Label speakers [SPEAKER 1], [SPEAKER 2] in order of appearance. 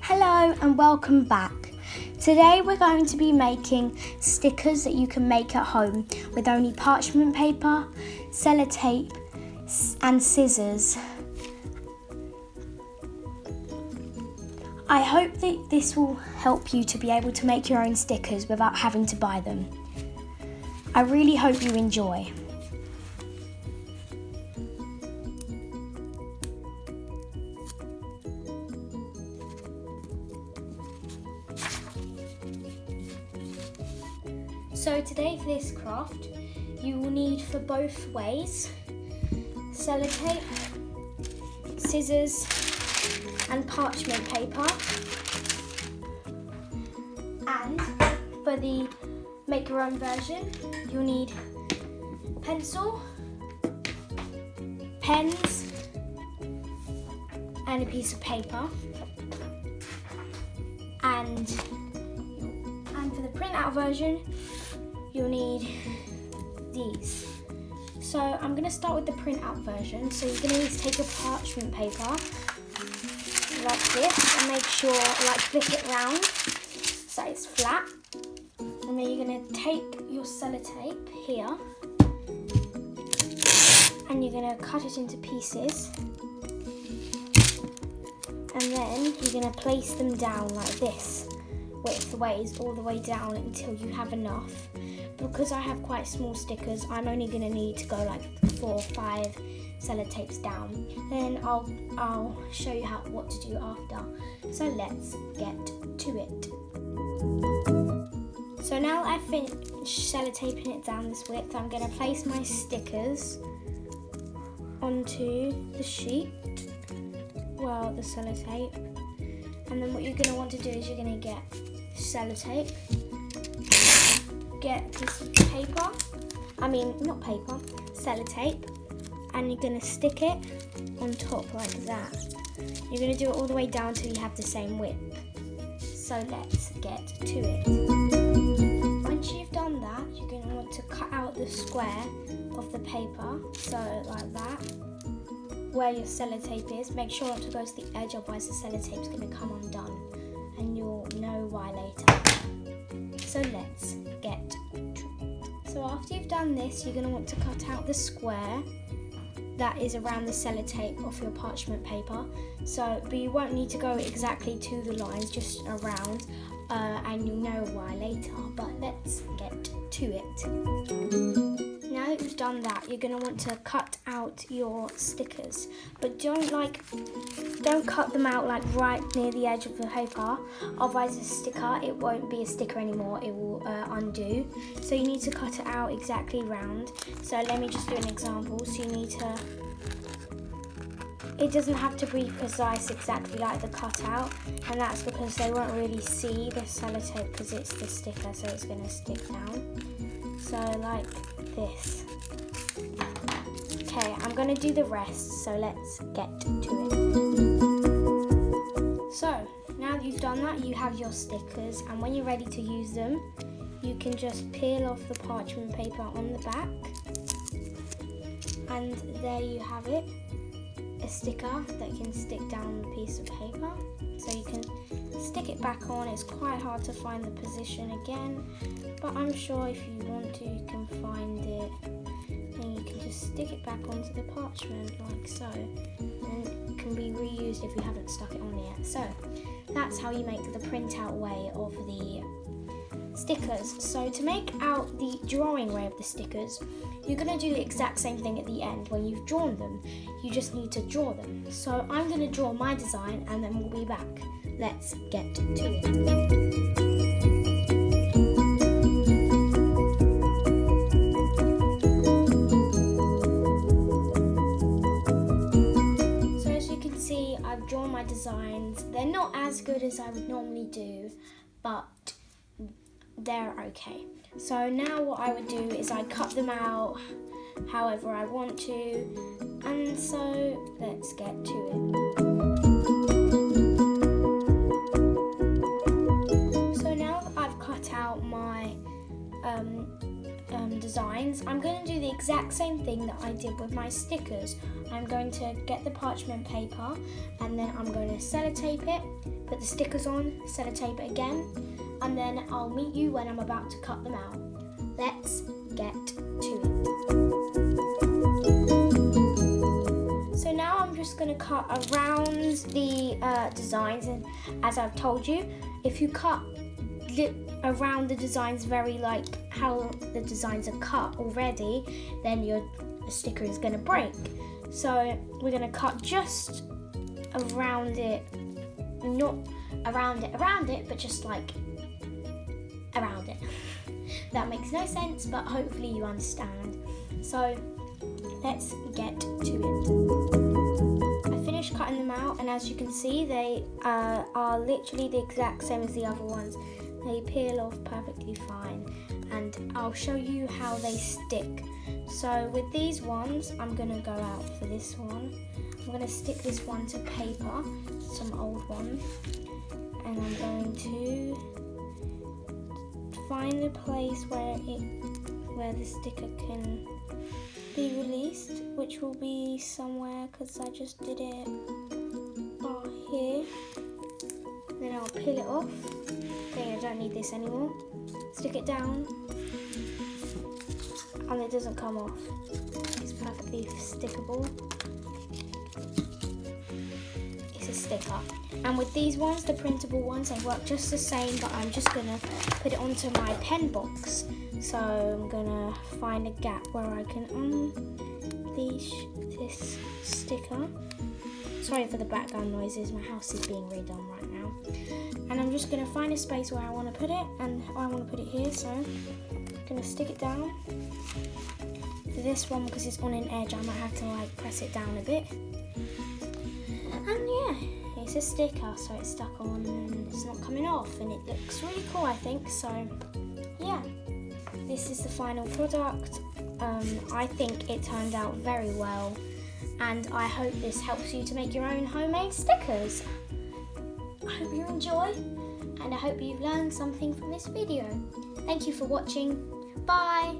[SPEAKER 1] Hello and welcome back. Today we're going to be making stickers that you can make at home with only parchment paper, sellotape and scissors. I hope that this will help you to be able to make your own stickers without having to buy them. I really hope you enjoy. So today for this craft, you will need for both ways sellotape, scissors and parchment paper. And for the make your own version, you'll need pencil, pens and a piece of paper. And for the printout version, you'll need these. So I'm going to start with the printout version. So you're going to need to take your parchment paper like this and make sure, like, flip it round so it's flat. And then you're going to take your sellotape here and you're going to cut it into pieces. And then you're going to place them down like this, widthways all the way down until you have enough. Because I have quite small stickers, I'm only going to need to go like 4 or 5 sellotapes down. Then I'll show you what to do after. So let's get to it. So now I've finished sellotaping it down this width, I'm going to place my stickers onto the sheet, the sellotape. And then what you're going to want to do is you're going to get sellotape, get a piece of paper, sellotape, and you're going to stick it on top like that. You're going to do it all the way down till you have the same width. So let's get to it. Once you've done that, you're going to want to cut out the square of the paper, so like that, where your sellotape is. Make sure not to go to the edge, otherwise the sellotape's going to come undone, and you'll know why later. So let's get to it. So after you've done this, you're going to want to cut out the square that is around the sellotape of your parchment paper. But you won't need to go exactly to the lines, just around, and you'll know why later. But let's get to it. Now that you've done that, you're going to want to cut out your stickers, but don't cut them out like right near the edge of the paper, otherwise it won't be a sticker anymore, it will undo. So you need to cut it out exactly round. So let me just do an example. So you need to, it doesn't have to be precise exactly like the cutout, and that's because they won't really see the sellotape because it's the sticker, so it's going to stick down. So like this. Okay, I'm going to do the rest, so let's get to it. So, now that you've done that, you have your stickers, and when you're ready to use them, you can just peel off the parchment paper on the back, and there you have it, a sticker that can stick down the piece of paper. So you can stick it back on. It's quite hard to find the position again, but I'm sure if you want to, you can find it, and you can just stick it back onto the parchment like so, and it can be reused if you haven't stuck it on yet. So that's how you make the printout way of the stickers. So to make out the drawing way of the stickers, you're going to do the exact same thing at the end. When you've drawn them, you just need to draw them. So I'm going to draw my design and then we'll be back. Let's get to it. So as you can see, I've drawn my designs. They're not as good as I would normally do, but they're okay. So now what I would do is I cut them out however I want to, and so let's get to it. So now that I've cut out my designs, I'm going to do the exact same thing that I did with my stickers. I'm going to get the parchment paper and then I'm going to sellotape it, put the stickers on, sellotape it again, and then I'll meet you when I'm about to cut them out. Let's get to it. So now I'm just going to cut around the designs, and as I've told you, if you cut around the designs very like how the designs are cut already, then your sticker is going to break. So we're going to cut just around it, not around it, but just like around it. That makes no sense, but hopefully you understand. So let's get to it. I finished cutting them out, and as you can see, they are literally the exact same as the other ones. They peel off perfectly fine, and I'll show you how they stick. So with these ones, I'm gonna go out for this one. I'm gonna stick this one to paper, some old one, and I'm going to find a place where the sticker can be released, which will be somewhere, because I just did it here. Then I'll peel it off. Okay, I don't need this anymore. Stick it down, and it doesn't come off. It's perfectly stickable. It's a sticker. And with these ones, the printable ones, they work just the same, but I'm just gonna put it onto my pen box. So I'm gonna find a gap where I can unleash this sticker. Sorry for the background noises, my house is being redone right now. And I'm just gonna find a space where I wanna put it, and I wanna put it here, so I'm gonna stick it down. For this one, because it's on an edge, I might have to like press it down a bit. And yeah, it's a sticker, so it's stuck on and it's not coming off, and it looks really cool, I think. So yeah, this is the final product. I think it turned out very well, and I hope this helps you to make your own homemade stickers. I hope you enjoy, and I hope you've learned something from this video. Thank you for watching. Bye!